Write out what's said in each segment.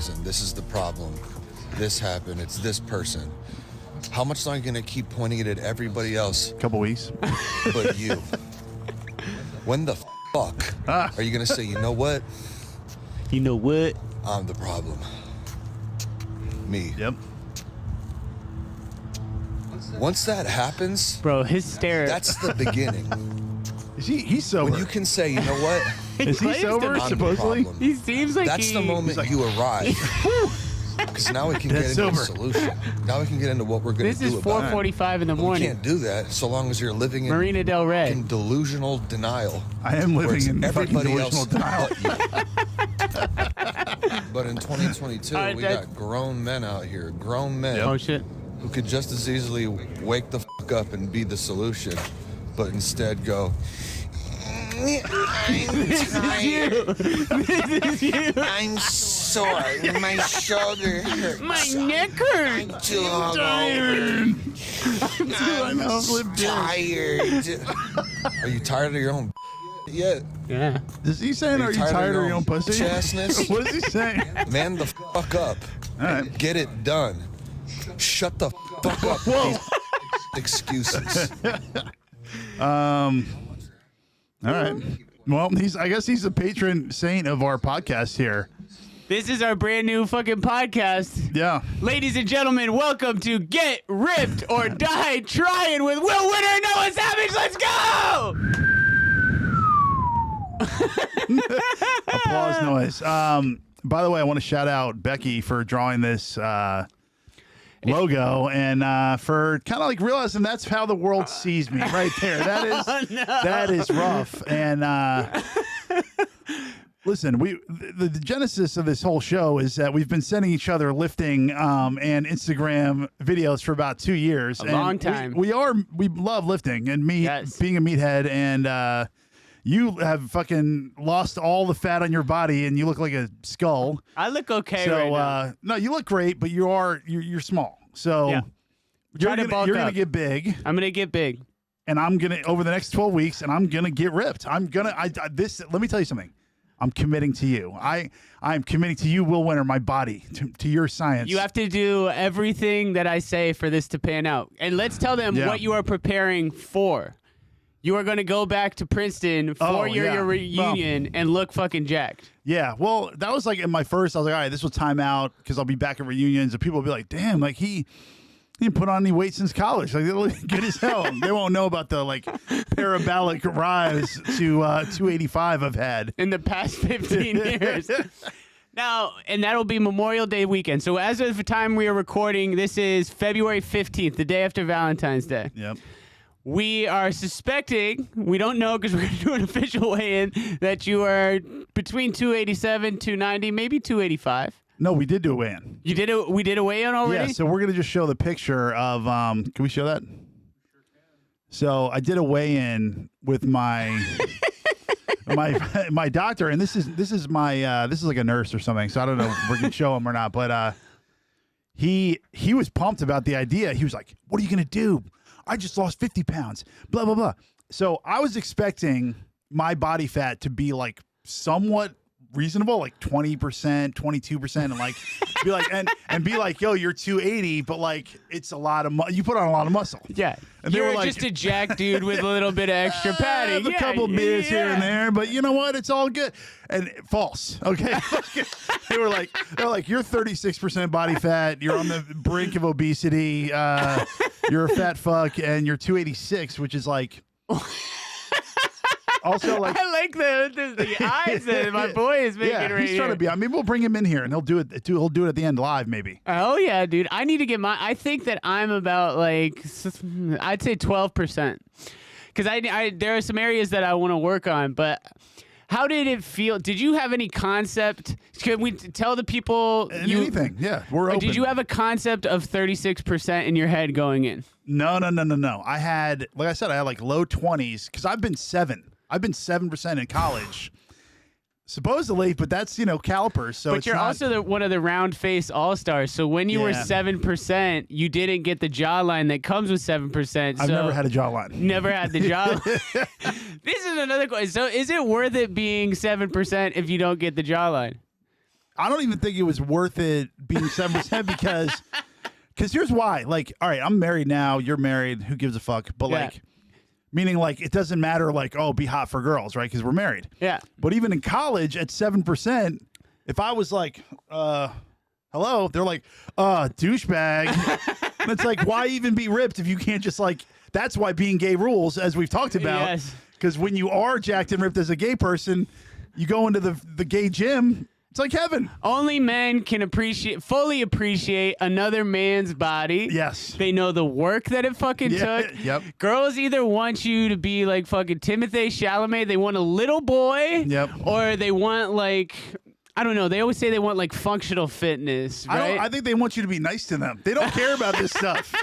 reason. This is the problem. This happened. It's this person. How much longer are you going to keep pointing it at everybody else? Couple weeks. But you. When the fuck are you going to say, you know what? You know what? I'm the problem. Me. Yep. Once that happens, Bro, his stare. that's the beginning. He's sober. When you can say, you know what? Is he claims to sober, be. I'm the supposedly? problem. He seems like That's he, the moment you arrive. Because now we can Dead get into the sober. solution. Now we can get into what we're going This to do is about it. 4:45 in the We morning. can't do that so long as you're living in Marina Del Rey. in delusional denial. I am where living it's in fucking everybody delusional else denial. but you. But in 2022, All right, we that- got grown men out here, grown men Oh shit. who could just as easily wake the fuck up and be the solution, but instead go, I'm tired. This is you. I'm sore. My shoulder hurts. My neck hurts. I'm too hungover. Tired. Are you tired of your own yet? Yeah. Is he saying, are you tired of your own pussy? Chastness? What is he saying? Man the fuck up. All right. Get it done. Shut the fuck up. Whoa. Excuses. All right. Well, I guess he's the patron saint of our podcast here. This is our brand new fucking podcast. Yeah. Ladies and gentlemen, welcome to Get Ripped or Die Trying with Will Winner, Noah Savage. Let's go! Applause noise. By the way, I want to shout out Becky for drawing this logo and for kind of like realizing that's how the world sees me right there. That is rough. And listen, the genesis of this whole show is that we've been sending each other lifting and Instagram videos for about 2 years. A long time. We love lifting and me Yes. being a meathead and you have fucking lost all the fat on your body and you look like a skull. I look okay So right now. no, you look great, but you're small. So Yeah. Try to bulk you're gonna up. get big, I'm gonna get big. and I'm gonna over the next 12 weeks, and I'm gonna get ripped. I'm gonna this. Let me tell you something. I'm committing to you. I'm committing to you, Will Winner, my body, to your science. You have to do everything that I say for this to pan out. And let's tell them Yeah. what you are preparing for. You are going to go back to Princeton for Oh, your yeah. reunion and look fucking jacked. Yeah, well, that was like in my first. I was like, all right, this will time out because I'll be back at reunions, and people will be like, damn, like he didn't put on any weight since college. Like, they look good as hell. They won't know about the like parabolic rise to 285 I've had. In the past 15 years. Now, and that'll be Memorial Day weekend. So as of the time we are recording, this is February 15th, the day after Valentine's Day. Yep. We are suspecting, we don't know because we're going to do an official weigh-in, that you are between 287, 290, maybe 285. No, we did do a weigh-in. You did it. We did a weigh-in already? Yeah, so we're gonna just show the picture of. Can we show that? So I did a weigh-in with my my doctor, and this is my this is like a nurse or something. So I don't know if we're gonna show him or not, but he was pumped about the idea. He was like, "What are you gonna do? I just lost 50 pounds." Blah blah blah. So I was expecting my body fat to be like somewhat reasonable, like 20%, 22%, and like be like and be like, yo, you're 280, but like it's a lot of you put on a lot of muscle. Yeah. And they You're were like- just a jack dude with a little bit of extra padding. A Yeah, couple beers here and there, but you know what? It's all good. And false. Okay. they're like, you're 36% body fat. You're on the brink of obesity. You're a fat fuck, and you're 286, which is like. Also, like I like the eyes that my boy is making yeah, right he's trying to be. I mean, we'll bring him in here, and he'll do it. He'll do it at the end live, maybe. Oh yeah, dude. I need to get I think that I'm about like I'd say 12%, because I there are some areas that I want to work on. But how did it feel? Did you have any concept? Can we tell the people Anything? Yeah, we're open. Did you have a concept of 36% in your head going in? No. I had, like I said, I had like low 20s because I've been 7% in college, supposedly, but that's, calipers. So But it's you're not, also one of the round face all stars. So when you were Yeah. 7%, you didn't get the jawline that comes with 7%. I've never had a jawline. Never had the jawline. This is another question. So is it worth it being 7% if you don't get the jawline? I don't even think it was worth it being 7% because here's why. Like, all right, I'm married now. You're married. Who gives a fuck? But Yeah. like, meaning like it doesn't matter. Like, oh, be hot for girls, right? Because we're married. Yeah. But even in college at 7%, if I was like, hello, they're like, douchebag. And it's like, why even be ripped if you can't just like? That's why being gay rules, as we've talked about. Yes. Because when you are jacked and ripped as a gay person, you go into the gay gym. It's like heaven. Only men can fully appreciate another man's body. Yes. They know the work that it fucking Yeah, took. yep. Girls either want you to be like fucking Timothée Chalamet, they want a little boy. Yep. Or they want like, I don't know, they always say they want like functional fitness, right? I think they want you to be nice to them. They don't care about this stuff.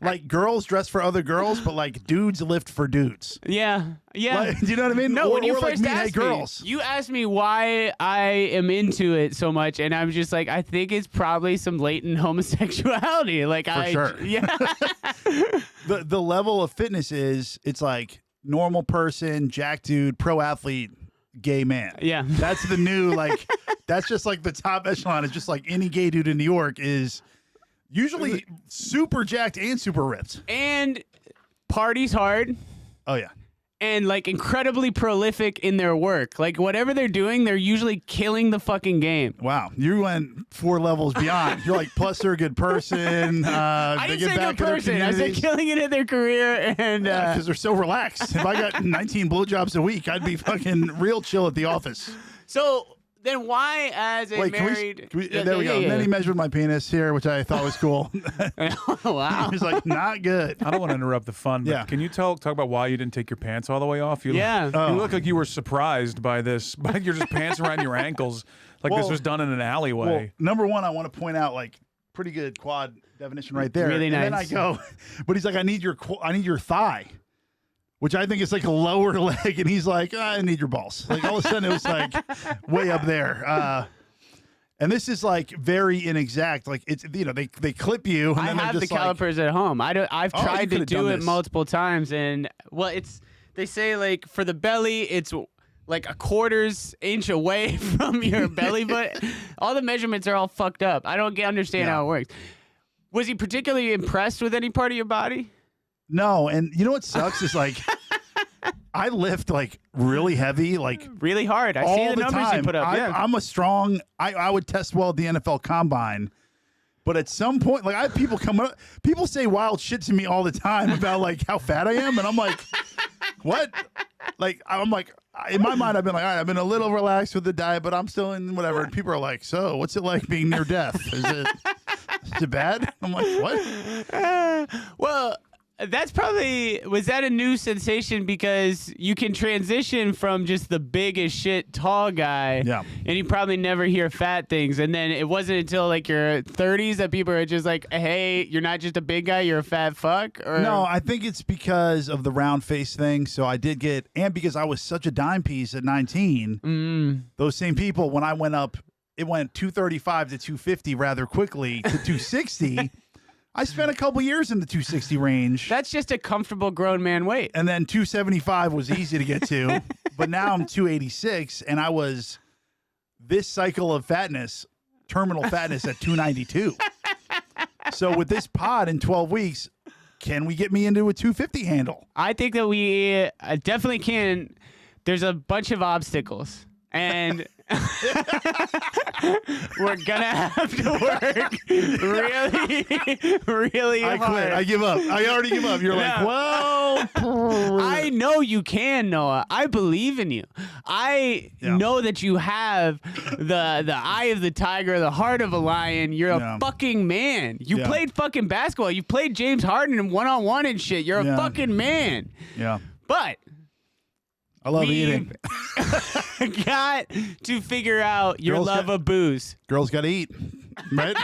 Like girls dress for other girls, but like dudes lift for dudes. Yeah. Yeah. Like, do you know what I mean? No, or, when you or like first meathead asked girls. me, you asked me why I am into it so much, and I'm just like, I think it's probably some latent homosexuality. Like, sure. Yeah. The level of fitness is it's like normal person, jack dude, pro athlete, gay man. Yeah. That's the new like that's just like the top echelon. It's just like any gay dude in New York is usually super jacked and super ripped. And parties hard. Oh yeah. And like incredibly prolific in their work. Like whatever they're doing, they're usually killing the fucking game. Wow, you went 4 levels beyond. You're like, plus they're a good person. I They didn't give say back good to their person. I said communities. killing it in their career. And Because they're so relaxed. If I got 19 blowjobs a week, I'd be fucking real chill at the office. so then why, as a Wait, married, there we go. And then he measured my penis here, which I thought was cool. Wow. He's like, not good. I don't want to interrupt the fun, but Yeah. can you talk about why you didn't take your pants all the way off? You Yeah. Look, Oh. you look like you were surprised by this. But you're just pants around your ankles, like this Well- was done in an alleyway. Well, number one, I want to point out like pretty good quad definition right there. Really and then I nice. go, but he's like, I need your thigh, which I think is like a lower leg, and he's like, I need your balls. Like all of a sudden, it was like way up there. And this is like very inexact. Like it's they clip you. And I then they're have the just like, calipers at home. I've Oh, you tried to could've do done it this. multiple times, and well, they say like for the belly, it's like a 1/4 inch away from your belly button. All the measurements are all fucked up. I don't understand Yeah. how it works. Was he particularly impressed with any part of your body? No, and you know what sucks is like I lift like really heavy, like Really hard. I all see the numbers time. you put up. Yeah. I'm a strong. I would test well at the NFL Combine, but at some point, like I have people come up, people say wild shit to me all the time about like how fat I am, and I'm like, what? Like I'm like in my mind, I've been like, all right, I've been a little relaxed with the diet, but I'm still in whatever. And people are like, so what's it like being near death? Is it bad? I'm like, what? Well, that's probably, was that a new sensation because you can transition from just the big as shit tall guy, Yeah. and you probably never hear fat things, and then it wasn't until like your 30s that people are just like, hey, you're not just a big guy, you're a fat fuck? Or No, I think it's because of the round face thing. So I did get, and because I was such a dime piece at 19, those same people, when I went up, it went 235 to 250 rather quickly to 260. I spent a couple years in the 260 range. That's just a comfortable grown man weight. And then 275 was easy to get to. But now I'm 286, and I was this cycle of fatness, terminal fatness at 292. So with this pod in 12 weeks, can we get me into a 250 handle? I think that we definitely can. There's a bunch of obstacles, and we're gonna have to work really I hard. quit. I give up. I already give up. You're Yeah. like, well, I know you can, Noah. I believe in you. I Yeah. know that you have the eye of the tiger, the heart of a lion. You're Yeah. a fucking man. You Yeah. played fucking basketball. You played James Harden in one-on-one and shit. You're a Yeah. fucking man. yeah, But I love we've eating. got to figure out your Girls love got- of booze. Girls got to eat, right?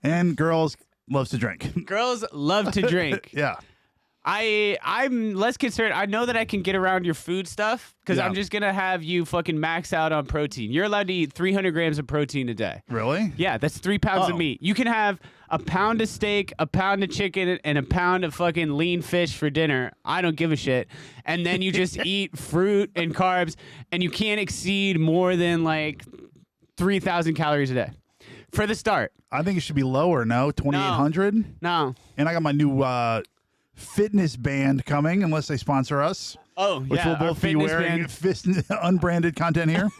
And girls loves to drink. Girls love to drink. Yeah. I'm less concerned. I know that I can get around your food stuff because Yeah. I'm just gonna have you fucking max out on protein. You're allowed to eat 300 grams of protein a day. Really? Yeah, that's 3 pounds Oh. of meat. You can have a pound of steak, a pound of chicken, and a pound of fucking lean fish for dinner. I don't give a shit. And then you just eat fruit and carbs, and you can't exceed more than like 3,000 calories a day for the start. I think it should be lower. No, 2,800. No. And I got my new fitness band coming, unless they sponsor us. Oh, Which yeah. we'll both be wearing unbranded content here.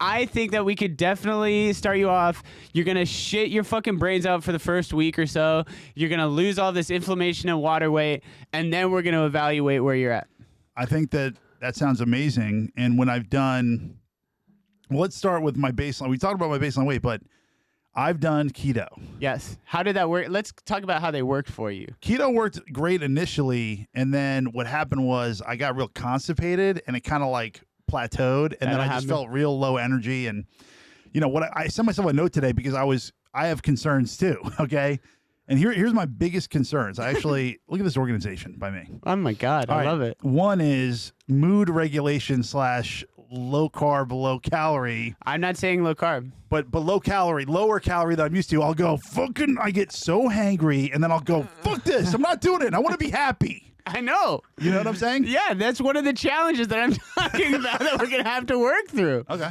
I think that we could definitely start you off. You're going to shit your fucking brains out for the first week or so. You're going to lose all this inflammation and water weight, and then we're going to evaluate where you're at. I think that sounds amazing. And when I've done, well, let's start with my baseline. We talked about my baseline weight, but I've done keto. Yes. How did that work? Let's talk about how they worked for you. Keto worked great initially, and then what happened was I got real constipated, and it kind of like plateaued, and then I just felt real low energy. And you know what? I sent myself a note today because I have concerns too. Okay, and here's my biggest concerns. I actually look at this organization by me. Oh my God, I love it. One is mood regulation / low carb, low calorie. I'm not saying low carb. But low calorie, lower calorie than I'm used to. I'll go, I get so hangry, and then I'll go, fuck this. I'm not doing it. I want to be happy. I know. You know what I'm saying? Yeah, that's one of the challenges that I'm talking about that we're going to have to work through. Okay.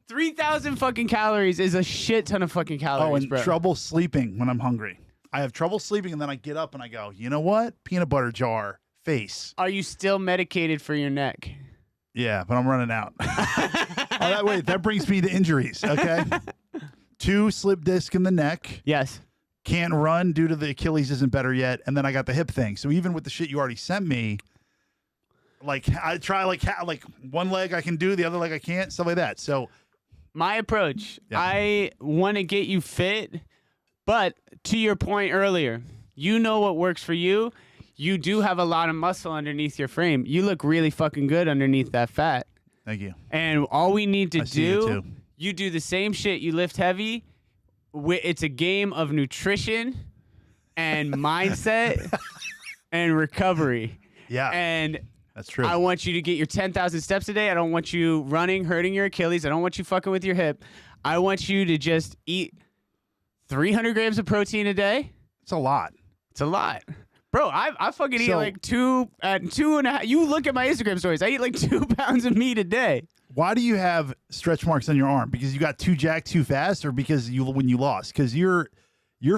3,000 fucking calories is a shit ton of fucking calories, Oh, and bro. trouble sleeping when I'm hungry. I have trouble sleeping, and then I get up and I go, you know what? Peanut butter jar, face. Are you still medicated for your neck? Yeah, but I'm running out. That brings me to injuries, okay? 2 slip disc in the neck. Yes. Can't run due to the Achilles isn't better yet. And then I got the hip thing. So even with the shit you already sent me, like I try like one leg I can do, the other leg I can't, stuff like that. So My approach, Yeah. I want to get you fit, but to your point earlier, you know what works for you. You do have a lot of muscle underneath your frame. You look really fucking good underneath that fat. thank you. And all we need to I see you do, too. you do the same shit. You lift heavy. It's a game of nutrition and mindset and recovery. Yeah, And that's true. I want you to get your 10,000 steps a day. I don't want you running, hurting your Achilles. I don't want you fucking with your hip. I want you to just eat 300 grams of protein a day. It's a lot. It's a lot. Bro, I fucking eat So- like 2.5. You look at my Instagram stories. I eat like 2 pounds of meat a day. Why do you have stretch marks on your arm? Because you got too jacked too fast, or because when you lost? Because you're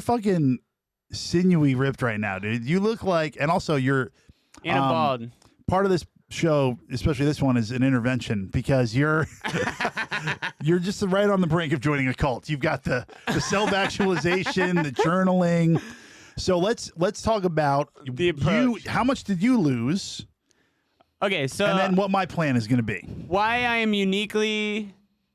fucking sinewy ripped right now, dude. You look like, and also you're And a bald. part of this show, especially this one, is an intervention because you're you're just right on the brink of joining a cult. You've got the self-actualization, the journaling. So let's talk about The approach. How much did you lose? Okay, so And then what my plan is going to be. why I am uniquely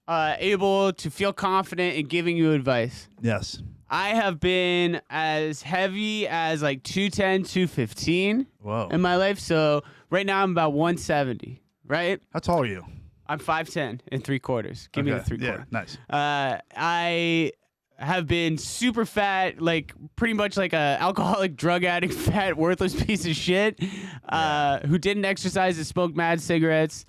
able to feel confident in giving you advice. Yes. I have been as heavy as like 210, 215 Whoa. in my life. So right now I'm about 170, right? How tall are you? I'm 5'10" and 3/4. Give me the Okay. 3/4. Yeah, nice. I have been super fat, like pretty much like a alcoholic, drug addict, fat, worthless piece of shit who didn't exercise and smoked mad cigarettes.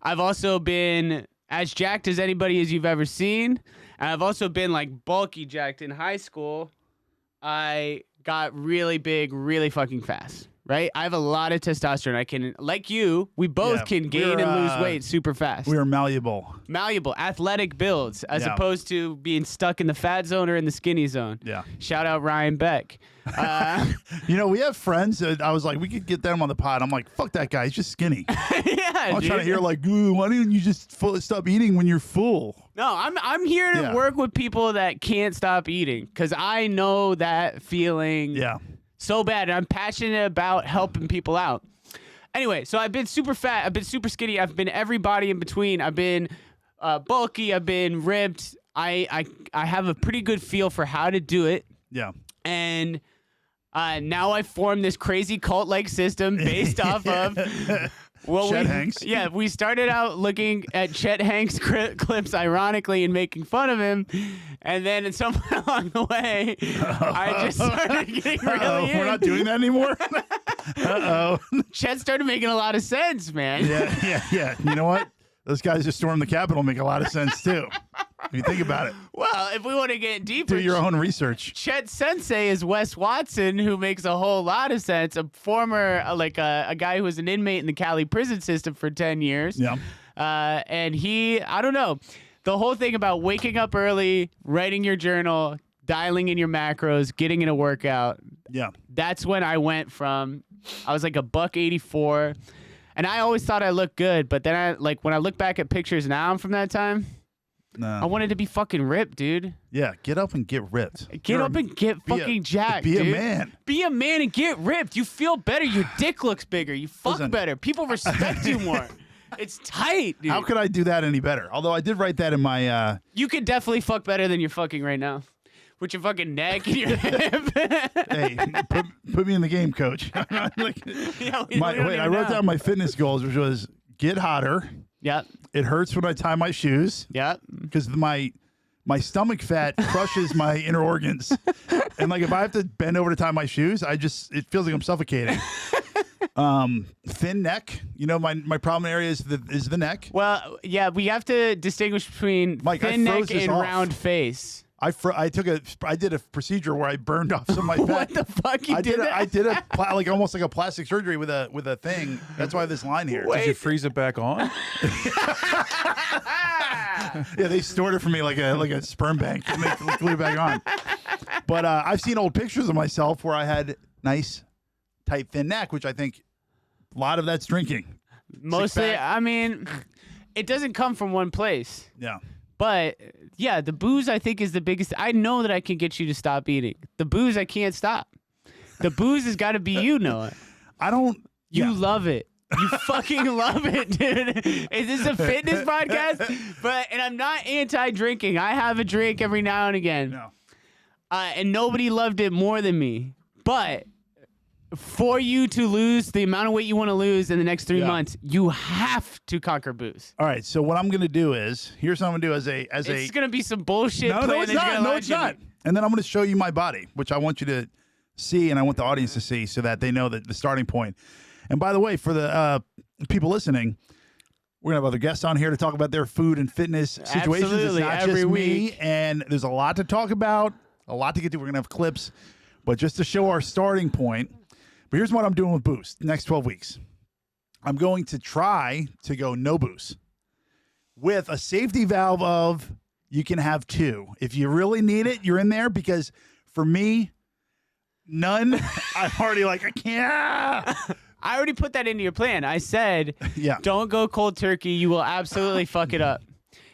I've also been as jacked as anybody as you've ever seen. And I've also been like bulky jacked in high school. I got really big, really fucking fast. Right? I have a lot of testosterone. I can, like you, we both Yeah, can gain we're, and lose weight super fast. We are malleable. Malleable, athletic builds, as Yeah. opposed to being stuck in the fat zone or in the skinny zone. Yeah. Shout out Ryan Beck. You know, we have friends that I was like, we could get them on the pod. I'm like, fuck that guy. He's just skinny. Yeah, I'm dude. trying to hear like, ooh, why don't you just stop eating when you're full? No, I'm here to Yeah. work with people that can't stop eating because I know that feeling Yeah. so bad. And I'm passionate about helping people out. Anyway, so I've been super fat. I've been super skinny. I've been every body in between. I've been bulky. I've been ripped. I have a pretty good feel for how to do it. Yeah. And now I formed this crazy cult-like system based off of Chet Hanks. Yeah, we started out looking at Chet Hanks clips, ironically, and making fun of him, and then somewhere along the way, I just started getting really in. We're not doing that anymore. Uh-oh. Chet started making a lot of sense, man. Yeah. You know what? Those guys just stormed the Capitol make a lot of sense too. If you think about it, Well, if we want to get deeper, do your own research. Chet Sensei is Wes Watson, who makes a whole lot of sense. A former, a guy who was an inmate in the Cali prison system for 10 years. Yeah. And he, I don't know. the whole thing about waking up early, writing your journal, dialing in your macros, getting in a workout. Yeah. That's when I went from, I was like a $184, and I always thought I looked good, but then when I look back at pictures now from that time, No. I wanted to be fucking ripped, dude. Yeah, get up and get ripped. Get up and get fucking jacked, Be dude. a man. Be a man and get ripped. You feel better. Your dick looks bigger. You fuck Listen. better. People respect you more. It's tight, dude. How could I do that any better? Although I did write that in my You could definitely fuck better than you're fucking right now. With your fucking neck and your hip. hey, put me in the game, coach. Like, Yeah, we don't I even wrote know. down my fitness goals, which was get hotter. Yep. It hurts when I tie my shoes Yep. because my stomach fat crushes my inner organs. And like if I have to bend over to tie my shoes, it feels like I'm suffocating. Thin neck. You know, my problem area is the neck. Well, yeah, we have to distinguish between Mike, I thin neck froze this and off. round face. I did a procedure where I burned off some of my fat. What the fuck? You did that? I did like almost like a plastic surgery with a thing. That's why I have this line here. Did you freeze it back on? Yeah, they stored it for me like a sperm bank and they glued it back on. But I've seen old pictures of myself where I had nice, tight, thin neck, which I think a lot of that's drinking. Mostly, Six-pack. I mean, it doesn't come from one place. Yeah. But yeah, the booze I think is the biggest. I know that I can get you to stop eating. The booze I can't stop. The booze has got to be you, Noah. I don't. You yeah. love it. You fucking love it, dude. Is this a fitness podcast? And I'm not anti-drinking. I have a drink every now and again. No. And nobody loved it more than me. But for you to lose the amount of weight you want to lose in the next 3 Yeah. months, you have to conquer booze. All right. So what I'm gonna do is here's what I'm gonna do It's gonna be some bullshit. No, plan it's that you're not. gonna No, lie it's to me. not. And then I'm going to show you my body, which I want you to see, and I want the audience to see, so that they know that the starting point. And by the way, for the people listening, we're gonna have other guests on here to talk about their food and fitness situations. Absolutely, It's not every just me, week. and there's a lot to talk about, a lot to get to. We're gonna have clips, but just to show our starting point. But here's what I'm doing with Boost next 12 weeks. I'm going to try to go no booze with a safety valve of you can have 2. If you really need it, you're in there, because for me, none. I'm already like, I can't. I already put that into your plan. I said, Yeah. don't go cold turkey. You will absolutely fuck it up.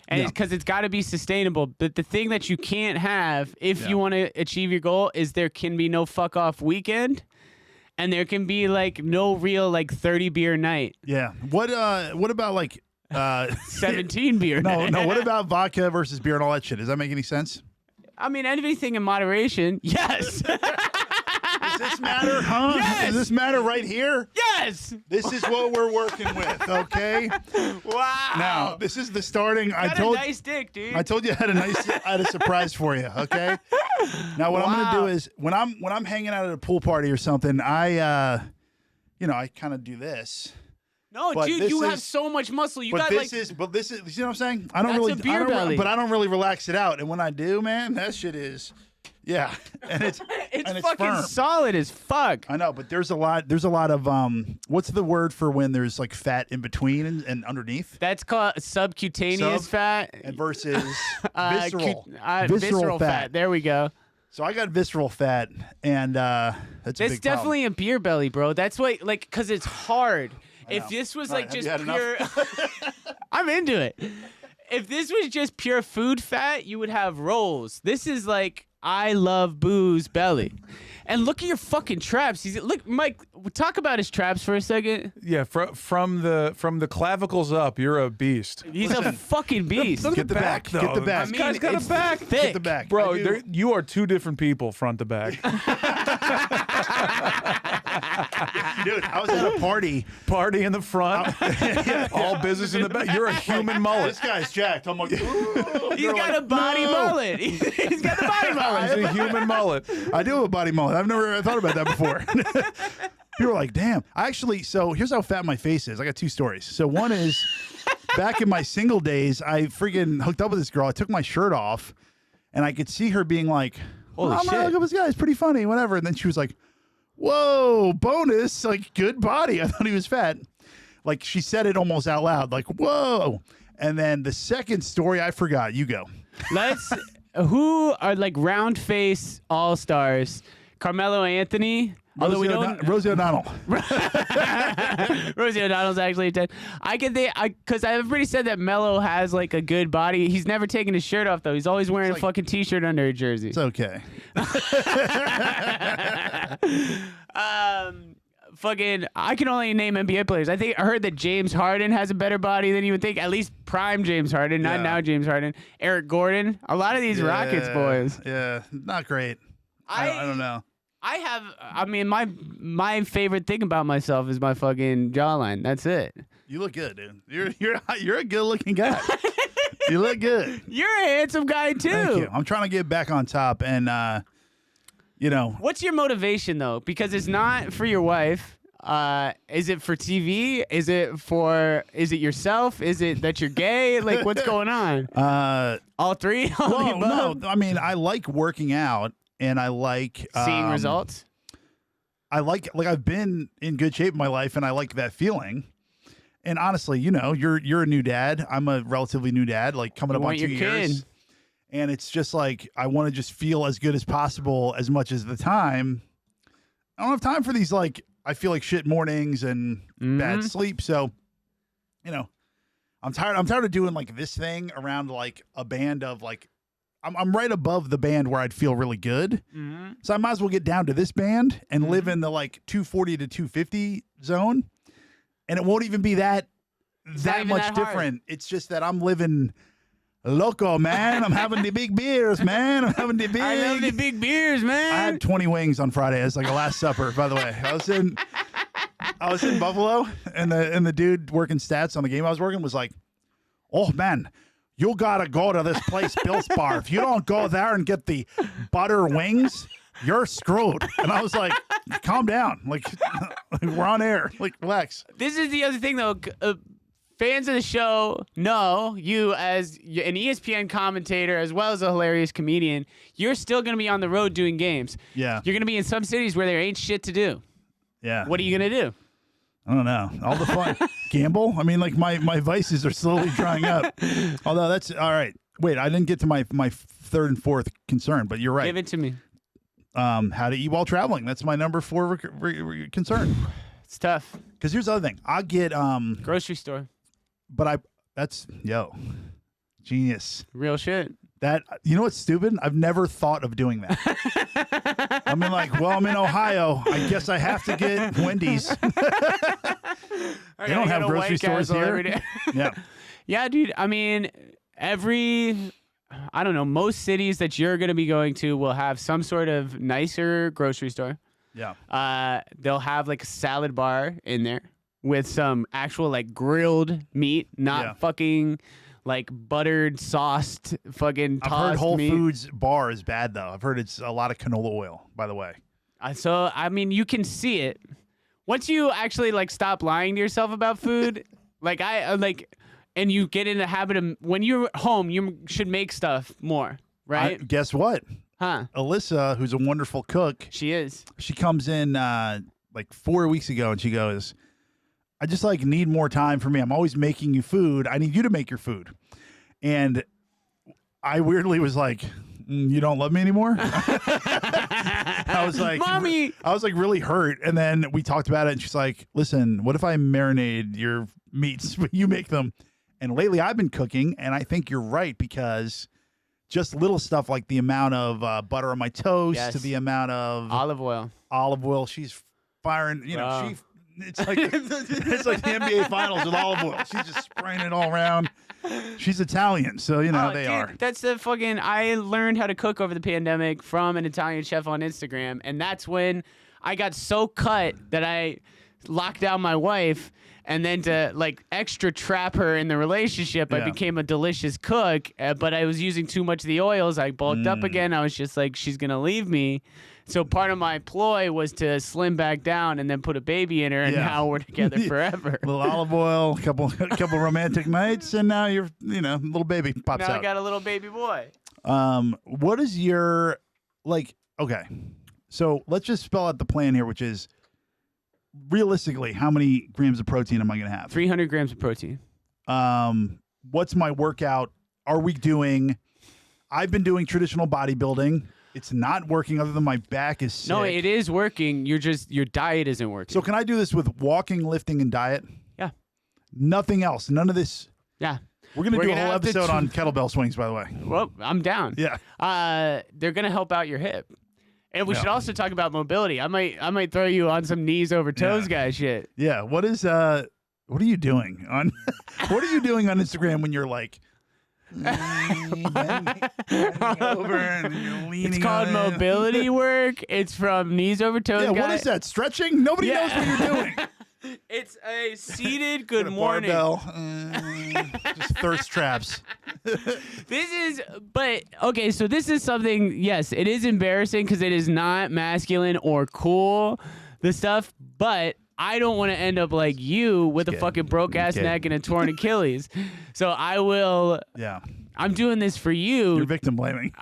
And Yeah. because it's got to be sustainable. But the thing that you can't have if Yeah. you want to achieve your goal is there can be no fuck off weekend. And there can be like no real like 30 beer night, Yeah. What about like 17 beer no, night. no, what about vodka versus beer and all that shit? Does that make any sense? I mean, anything in moderation. Yes. Does this matter, huh? Yes! Does this matter right here? Yes. This is what we're working with, okay? Wow. Now, this is the starting. Got a nice dick, dude. I told you I had a surprise for you, okay? Now what I'm gonna do Wow. is when I'm hanging out at a pool party or something, I kind of do this. no, but dude, this you have is- so much muscle. You But got this like is you see what I'm saying? I don't That's really a beer belly. but I don't really relax it out. And when I do, man, that shit is yeah. And it's it's and fucking firm. solid as fuck. I know, but there's a lot of what's the word for when there's like fat in between and underneath? That's called subcutaneous Sub- fat. And versus visceral. Visceral fat. There we go. So I got visceral fat, and that's a That's big definitely a beer belly, bro. That's what, like, because it's hard. If this was All like right, just have you had pure, I'm into it. If this was just pure food fat, you would have rolls. This is like I love booze belly. And look at your fucking traps. Look, Mike. Talk about his traps for a second. Yeah, from the clavicles up, you're a beast. He's a fucking beast. Look Get at the back, though. get the back. This guy's got it's a back. thick. Get the back, Bro, I do. you are two different people, front to back. Dude, I was at a party. Party in the front, all business in the back. You're a human mullet. This guy's jacked. I'm like, ooh. He's They're got like, a body "No." mullet. He's got the body mullet. He's a human mullet. I do have a body mullet. I've never thought about that before. People are like, damn. So here's how fat my face is. I got 2 stories. So one is back in my single days, I freaking hooked up with this girl. I took my shirt off and I could see her being like, Holy oh, shit. Look at this guy. He's pretty funny, whatever. And then she was like, whoa, bonus, like good body. I thought he was fat. Like she said it almost out loud, like, whoa. And then the second story, I forgot. You go. Let's. Who are like round face all stars? Carmelo Anthony. Although we don't. Rosie O'Donnell. Rosie O'Donnell's actually a 10. I can think because everybody said that Melo has like a good body. He's never taken his shirt off though. He's always wearing a fucking t-shirt under a jersey. It's okay. Fucking, I can only name NBA players. I heard that James Harden has a better body than you would think. At least prime James Harden, not Yeah. now James Harden. Eric Gordon. A lot of these Rockets boys. Yeah, not great. I don't know. I mean, my favorite thing about myself is my fucking jawline. That's it. You look good, dude. You're a good looking guy. You look good. You're a handsome guy too. Thank you. I'm trying to get back on top, and What's your motivation though? Because it's not for your wife. Is it for TV? Is it yourself? Is it that you're gay? Like, what's going on? All three? All the well, above? no. I mean, I like working out, and I like Seeing results? I like I've been in good shape in my life, and I like that feeling. And honestly, you're a new dad. I'm a relatively new dad, like coming up on 2 years. Kid. And it's just like I want to just feel as good as possible as much as the time. I don't have time for these like I feel like shit mornings and bad sleep. So, I'm tired. I'm tired of doing like this thing around like a band of like I'm right above the band where I'd feel really good. Mm-hmm. So I might as well get down to this band and live in the like 240 to 250 zone. And it won't even be that even much that hard. different. It's just that I'm living loco, man. I'm having the big beers, man. I'm having the big. I love the big beers, man. I had 20 wings on Friday as like a last supper. By the way, I was in Buffalo, and the dude working stats on the game I was working was like, "Oh man, you gotta go to this place, Bill's Bar. If you don't go there and get the butter wings, you're screwed." And I was like, "Calm down, like we're on air, like relax." This is the other thing, though. Fans of the show know you as an ESPN commentator as well as a hilarious comedian. You're still going to be on the road doing games. Yeah, You're going to be in some cities where there ain't shit to do. yeah. What are you going to do? I don't know. All the fun. Gamble? I mean, like my vices are slowly drying up. Although that's all right. Wait, I didn't get to my third and fourth concern, but you're right. Give it to me. How to eat while traveling. That's my number 4 concern. It's tough. Because here's the other thing. I get Grocery store. but that's genius. Real shit. That you know what's stupid? I've never thought of doing that. I mean, like, well, I'm in Ohio. I guess I have to get Wendy's. They don't have grocery stores here. Yeah. Yeah, dude. I mean, I don't know, most cities that you're going to be going to will have some sort of nicer grocery store. Yeah. They'll have like a salad bar in there with some actual like grilled meat, not fucking like buttered, sauced, fucking tossed I've heard Whole meat. Foods bar is bad though. I've heard it's a lot of canola oil, by the way. So I mean, you can see it once you actually like stop lying to yourself about food. And you get in the habit of when you're home, you should make stuff more, right? Guess what? Huh? Alyssa, who's a wonderful cook, She is. she comes in like 4 weeks ago and she goes, I just like need more time for me. I'm always making you food. I need you to make your food. And I weirdly was like, you don't love me anymore? I was like, Mommy! I was like really hurt. And then we talked about it and she's like, listen, what if I marinate your meats, but you make them? And lately I've been cooking and I think you're right because just little stuff like the amount of butter on my toast Yes. to the amount of Olive oil. she's firing, Wow. it's like it's like the NBA finals with olive oil. She's just spraying it all around. She's Italian, so they Dude, are. That's the fucking. I learned how to cook over the pandemic from an Italian chef on Instagram, and that's when I got so cut that I locked down my wife, and then to like extra trap her in the relationship, I Yeah. became a delicious cook. But I was using too much of the oils. I bulked up again. I was just like, she's gonna leave me. So part of my ploy was to slim back down and then put a baby in her, and Yeah. now we're together forever. A little olive oil, a couple romantic nights, and now you're little baby pops Now I out. got a little baby boy. What is your okay? So let's just spell out the plan here, which is realistically, how many grams of protein am I going to have? 300 grams of protein. what's my workout? Are we doing? I've been doing traditional bodybuilding. It's not working other than my back is sick. No, it is working. Your diet isn't working. So can I do this with walking, lifting, and diet? Yeah. Nothing else. None of this. Yeah. We're gonna do a gonna whole have to episode on kettlebell swings, by the way. Well, I'm down. Yeah. They're gonna help out your hip. And we Yeah. should also talk about mobility. I might throw you on some knees over toes guy shit. Yeah. What are you doing on what are you doing on Instagram when you're like bending over and you're leaning? It's called on it? mobility work. It's from knees over toes. Yeah, guy. what is that? Stretching? Nobody knows what you're doing. It's a seated good Got a morning. barbell. Just thirst traps. So this is something, yes, it is embarrassing because it is not masculine or cool, the stuff, but I don't want to end up like you with a Kid. fucking broke ass Kid. neck and a torn Achilles. So Yeah. I'm doing this for you. You're victim blaming.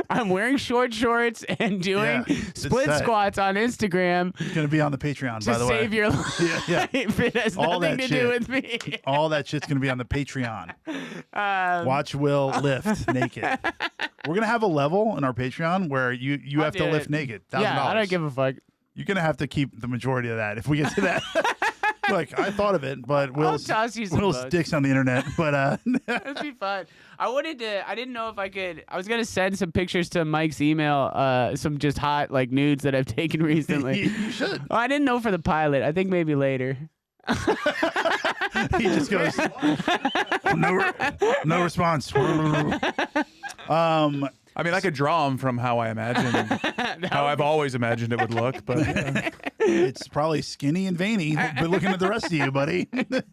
I'm wearing short shorts and doing Yeah, it's split set. squats on Instagram It's gonna be on the Patreon, to by the way. save your life. Yeah. It has All nothing that to shit. do with me. All that shit's gonna be on the Patreon. Watch Will lift naked. We're gonna have a level in our Patreon where you have to do lift it. naked. $1,000. Yeah, I don't give a fuck. You're gonna have to keep the majority of that if we get to that. Like I thought of it, but Will's toss you some Will's bucks. dicks on the internet. But That'd be fun. I didn't know if I could. I was gonna send some pictures to Mike's email, some just hot like nudes that I've taken recently. you should. I didn't know for the pilot. I think maybe later. He just goes no response. I mean, I could draw them from how I imagine, how I've always imagined it would look, but It's probably skinny and veiny. But looking at the rest of you, buddy, it's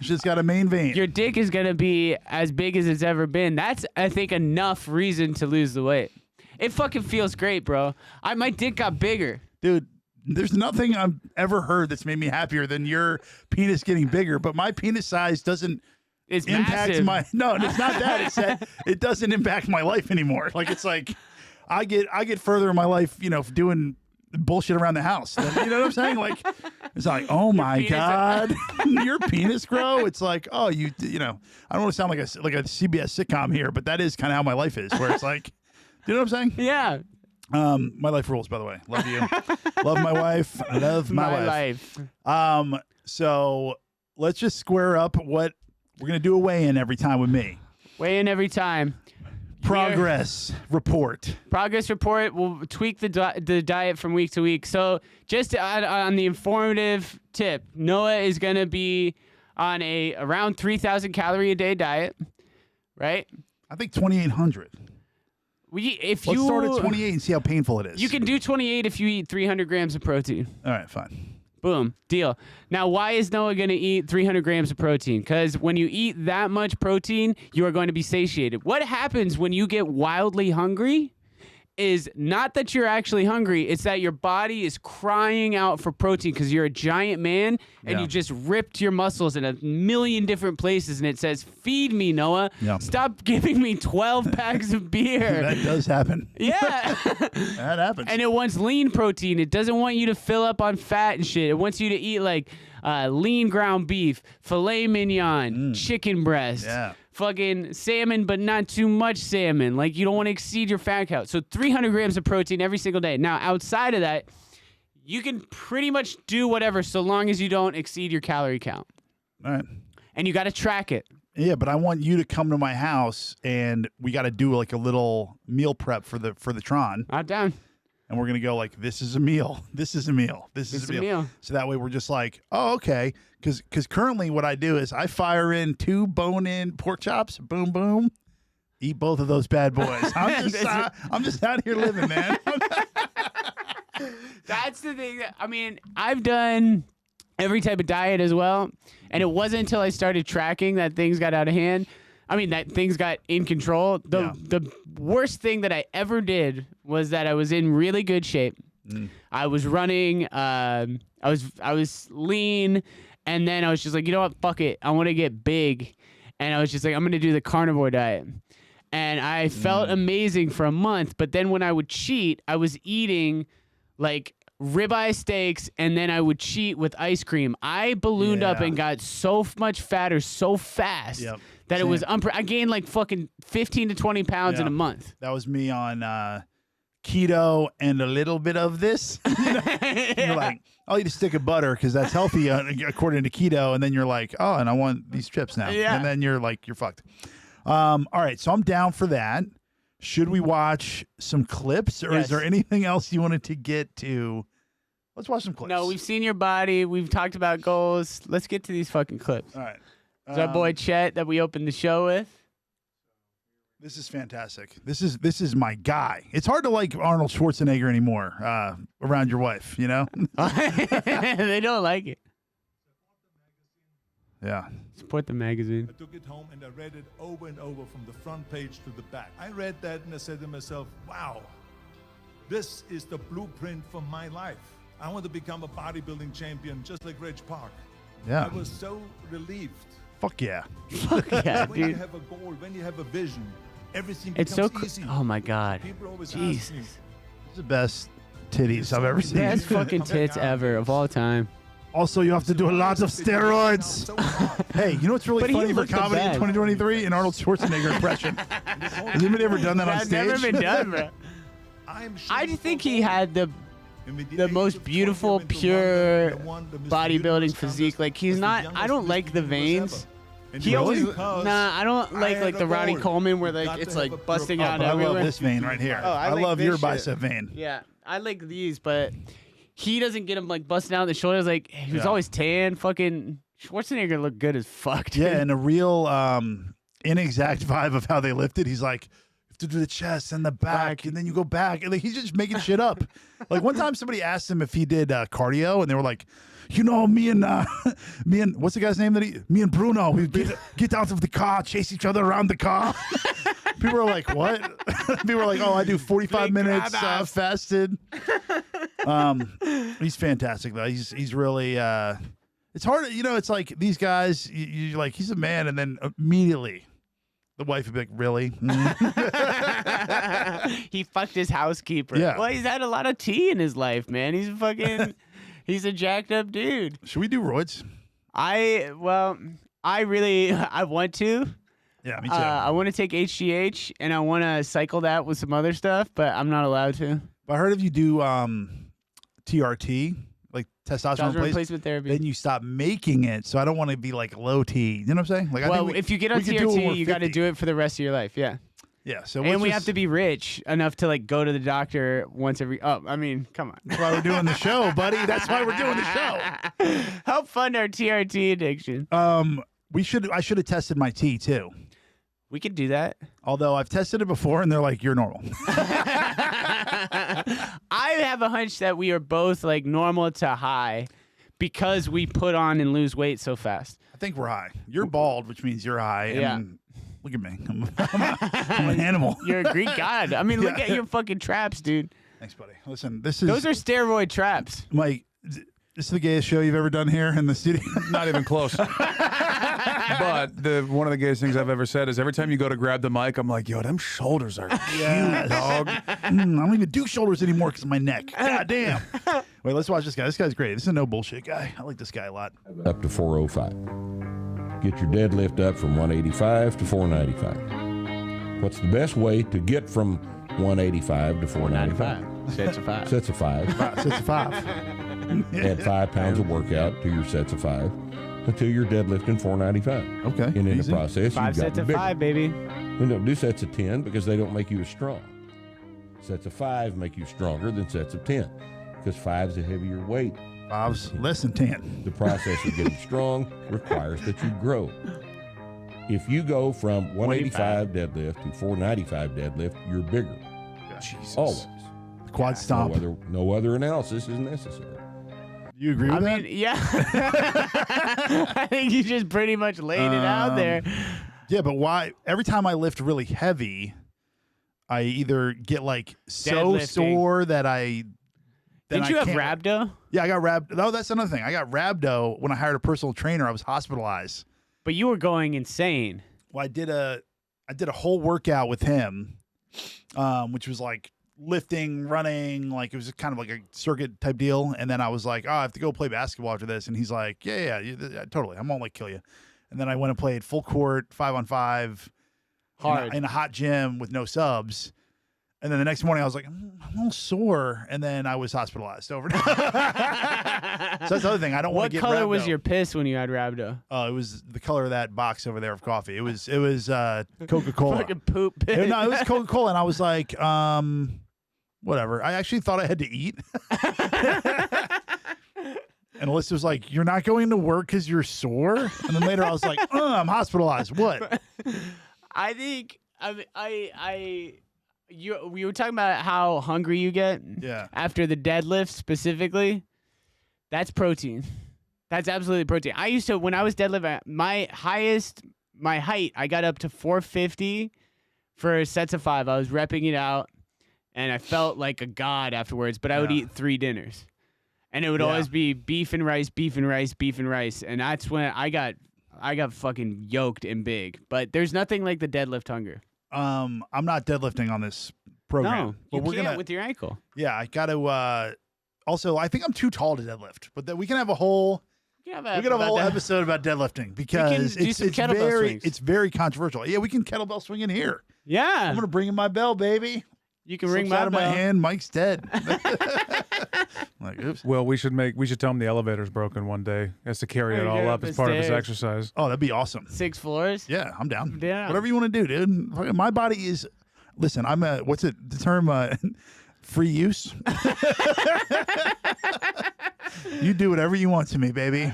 just got a main vein. Your dick is gonna be as big as it's ever been. That's, I think, enough reason to lose the weight. It fucking feels great, bro. My dick got bigger. Dude, there's nothing I've ever heard that's made me happier than your penis getting bigger. But my penis size doesn't It's impact massive. my. No, it's not that. It's that it doesn't impact my life anymore. Like it's like I get further in my life, doing bullshit around the house. You know what I'm saying? Like it's like, oh my penis- god, your penis grow. It's like, oh, I don't want to sound like a CBS sitcom here, but that is kind of how my life is. Where it's like, you know what I'm saying? Yeah. My life rules, by the way. Love you. Love my wife. I love my wife. So let's just square up what we're going to do a weigh-in every time with me. Weigh in every time. Progress report. Progress report. We'll tweak the diet from week to week. So just on the informative tip, Noah is going to be on a around 3,000 calorie a day diet, right? I think 2,800. Let's start at 28 and see how painful it is. You can do 28 if you eat 300 grams of protein. All right, fine. Boom. Deal. Now, why is Noah going to eat 300 grams of protein? Because when you eat that much protein, you are going to be satiated. What happens when you get wildly hungry is not that you're actually hungry. It's that your body is crying out for protein because you're a giant man and Yeah. you just ripped your muscles in a million different places. And it says, feed me, Noah. Yeah. Stop giving me 12 packs of beer. That does happen. Yeah. That happens. And it wants lean protein. It doesn't want you to fill up on fat and shit. It wants you to eat like lean ground beef, filet mignon, chicken breast, Yeah. fucking salmon, but not too much salmon. Like you don't want to exceed your fat count. So 300 grams of protein every single day. Now, outside of that, you can pretty much do whatever so long as you don't exceed your calorie count. All right. And you got to track it. Yeah, but I want you to come to my house and we got to do like a little meal prep for the Tron. Not down. And we're going to go like, this is a meal. This is a meal. This is a meal. So that way we're just like, oh, okay. Because currently what I do is I fire in 2 bone-in pork chops. Boom, boom. Eat both of those bad boys. I'm just out here living, man. That's the thing. I mean, I've done every type of diet as well. And it wasn't until I started tracking that things got out of hand. I mean, that things got in control. The worst thing that I ever did was that I was in really good shape. I was running. I was lean. And then I was just like, you know what? Fuck it. I want to get big. And I was just like, I'm going to do the carnivore diet. And I felt amazing for a month. But then when I would cheat, I was eating like ribeye steaks, and then I would cheat with ice cream. I ballooned up Yeah. and got so much fatter so fast Yep. that it was Same. I gained like fucking 15 to 20 pounds in Yeah. a month. That was me on keto and a little bit of this. You're like, I'll eat a stick of butter because that's healthy according to keto. And then you're like, oh, and I want these chips now. Yeah. And then you're like, you're fucked. All right. So I'm down for that. Should we watch some clips or Yes. is there anything else you wanted to get to? Let's watch some clips. No, we've seen your body. We've talked about goals. Let's get to these fucking clips. All right. It's our boy Chet that we opened the show with. This is fantastic. This is my guy. It's hard to like Arnold Schwarzenegger anymore around your wife, you know? They don't like it. Yeah. Support the magazine. I took it home and I read it over and over from the front page to the back. I read that and I said to myself, wow, this is the blueprint for my life. I want to become a bodybuilding champion just like Reg Park. Yeah. I was so relieved. Fuck yeah. Yeah, When you dude. have a goal, when you have a vision, everything It's so becomes easy. oh my god. People always ask me, Jesus. This is the best titties I've ever seen. Best fucking tits ever of all time. Also, you have to do a lot of steroids. so hard. Hey, you know what's really But he funny for looked the comedy in best. 2023? An Arnold Schwarzenegger impression. Has anybody ever done that on That's stage? never been done, bro. I'm I shooting just think for he gold. had the And with the age most of 20, I beautiful, went to pure London, won the Mr. bodybuilding Universe physique. contest, Like he's was the not. I youngest don't Mr. like the Universe veins. ever. And He really? always Because nah. I don't I like had the a Ronnie goal. Coleman where You like got it's to have like a busting purpose. out But I everywhere. love this vein right here. Oh, I like love this your shit. bicep vein. Yeah, I like these, but he doesn't get them like busting out the shoulders. Like he was Yeah. always tan. Fucking Schwarzenegger looked good as fuck. Dude. Yeah, and a real inexact vibe of how they lifted. He's like, you have to do the chest and the back, and then you go back, and like, he's just making shit up. Like one time, somebody asked him if he did cardio, and they were like, you know, me and what's the guy's name me and Bruno, we get out of the car, chase each other around the car. People were like, what? People were like, oh, I do 45 Big minutes grab ass. fasted. He's fantastic though. He's really. It's hard, you know. It's like these guys. You're like, he's a man, and then immediately, the wife would be like, really? He fucked his housekeeper. Yeah. Well, he's had a lot of tea in his life, man. He's fucking. He's a jacked up dude. Should we do roids? I want to. Yeah, me too. I want to take HGH and I want to cycle that with some other stuff, but I'm not allowed to. But I heard if you do TRT, like testosterone Testosterone replacement, replacement therapy. then you stop making it. So I don't want to be like low T. You know what I'm saying? Like, I Well, think if you get on we could do it when we're TRT, you got to 50. do it for the rest of your life. Yeah. Yeah. So And let's we just- have to be rich enough to like go to the doctor once every. Oh, I mean, come on. That's why we're doing the show, buddy. That's why we're doing the show. Help fund our TRT addiction. I should have tested my T too. We could do that. Although I've tested it before and they're like, you're normal. I have a hunch that we are both like normal to high because we put on and lose weight so fast. I think we're high. You're bald, which means you're high. Yeah. And look at me. I'm an animal. You're a Greek god. I mean, look Yeah. at your fucking traps, dude. Thanks, buddy. Listen, this is Those are steroid traps. Mike. This is the gayest show you've ever done here in the studio. Not even close. But one of the gayest things I've ever said is every time you go to grab the mic, I'm like, yo, them shoulders are cute, dog. I don't even do shoulders anymore because of my neck. God damn. Wait, let's watch this guy. This guy's great. This is a no bullshit guy. I like this guy a lot. Up to 405. Get your deadlift up from 185 to 495. What's the best way to get from 185 to 495? Sets of five. Sets of five. Sets of five. Add 5 pounds of workout to your sets of 5 until you're deadlifting 495. Okay, And in easy. the process, Five you've sets gotten of bigger. five, baby. We don't do sets of 10 because they don't make you as strong. Sets of 5 make you stronger than sets of 10 because 5 is a heavier weight. Five's less than 10. The process of getting strong requires that you grow. If you go from 185 deadlift to 495 deadlift, you're bigger. Jesus. Always. Quad stomp. No other analysis is necessary. You agree with I that? mean, yeah. I think you just pretty much laid it out there. Yeah, but why? Every time I lift really heavy, I either get like so Deadlifting. sore that I. then Didn't I you have can't- rhabdo? Yeah, I got rhabdo. No, that's another thing. I got rhabdo when I hired a personal trainer. I was hospitalized. But you were going insane. Well, I did a whole workout with him, which was like lifting, running, like it was kind of like a circuit type deal. And then I was like, oh, I have to go play basketball after this. And he's like, yeah, totally. I won't like kill you. And then I went and played full court, 5-on-5, Hard. in a hot gym with no subs. And then the next morning I was like, I'm a little sore. And then I was hospitalized overnight. So that's the other thing. I don't want What to get color was rhabdo. your piss when you had rhabdo? It was the color of that box over there of coffee. It was Coca-Cola. Fucking poop piss. No, it was Coca-Cola. And I was like, whatever. I actually thought I had to eat. And Alyssa was like, you're not going to work because you're sore? And then later I was like, I'm hospitalized. What? I think we were talking about how hungry you get Yeah. after the deadlift specifically. That's protein. That's absolutely protein. I used to, when I was deadlifting, my height, I got up to 450 for sets of 5. I was repping it out, and I felt like a god afterwards, but I would Yeah. eat 3 dinners. And it would Yeah. always be beef and rice, beef and rice, beef and rice. And that's when I got fucking yoked and big. But there's nothing like the deadlift hunger. I'm not deadlifting on this program. No, but you we're can't gonna with your ankle. Yeah, I gotta also I think I'm too tall to deadlift. But then we can have a whole We can we could have a whole episode about deadlifting because do some kettlebell very swings. it's very controversial. Yeah, we can kettlebell swing in here. Yeah, I'm gonna bring in my bell, baby. you can ring Slips my out of my bell. hand. Mike's dead. Like, oops. Well, we should tell him the elevator's broken one day. He has to carry Oh, it you all get up up as the part of his stairs. exercise. Oh, that'd be awesome. 6 floors. Yeah, I'm down. Yeah. Whatever you want to do, dude. Fucking my body is. Listen, I'm a. What's it? The term free use. You do whatever you want to me, baby.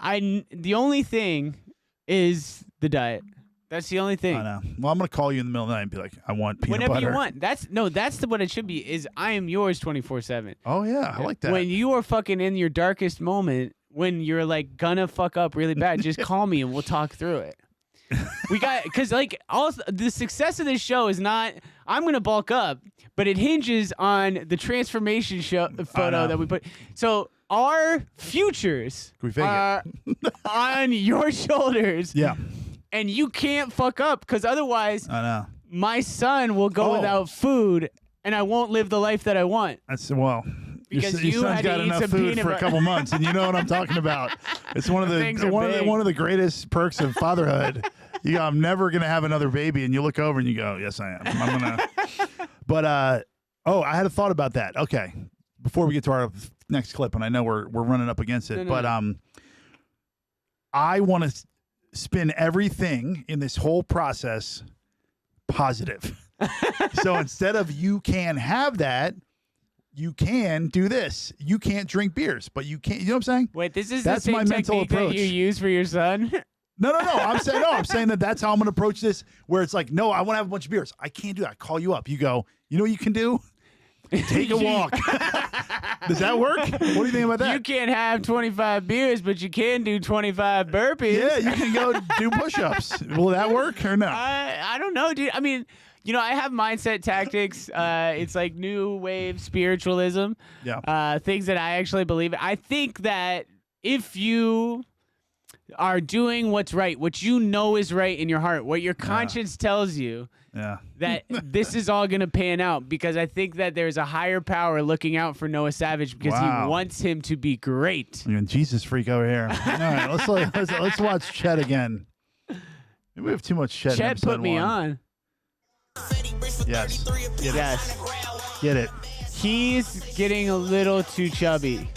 The only thing is the diet. That's the only thing. I know. Well, I'm gonna call you in the middle of the night and be like, I want peanut Whenever butter. you want. That's what it should be. Is I am yours 24/7. Oh yeah, I like that. When you are fucking in your darkest moment, when you're like gonna fuck up really bad, just call me and we'll talk through it. We got because like all the success of this show is not I'm gonna bulk up, but it hinges on the transformation photo that we put. So our futures Can we fake it? are on your shoulders. Yeah, And you can't fuck up because otherwise I know. my son will go Oh. without food and I won't live the life that I want. That's well. Because your you son's had to got eat enough some food peanut for a butter. couple months, and you know what I'm talking about. It's one of Things the are one big. of the greatest perks of fatherhood. You go, I'm never gonna have another baby, and you look over and you go, yes, I am. I'm gonna. But I had a thought about that. Okay, before we get to our next clip, and I know we're running up against it, No. but I want to spin everything in this whole process positive. So instead of you can have that, you can do this. You can't drink beers, but you can't. You know what I'm saying? Wait, this is That's the same my mental technique that approach. you use for your son? No. I'm saying that that's how I'm going to approach this. Where it's like, no, I want to have a bunch of beers. I can't do that. I call you up. You go. You know what you can do? Take a walk. Does that work? What do you think about that? You can't have 25 beers, but you can do 25 burpees. Yeah, you can go do push-ups. Will that work or no? I don't know, dude. I mean, I have mindset tactics. It's like new wave spiritualism. Yeah. Things that I actually believe in. I think that if you are doing what's right, what you know is right in your heart, what your conscience tells you, Yeah. that this is all going to pan out, because I think that there's a higher power looking out for Noah Savage because Wow. he wants him to be great. You're a Jesus freak over here. All right, let's watch Chet again. Maybe we have too much Chet. in Chet episode put me 1. on. Yes. Yes. Get it. He's getting a little too chubby.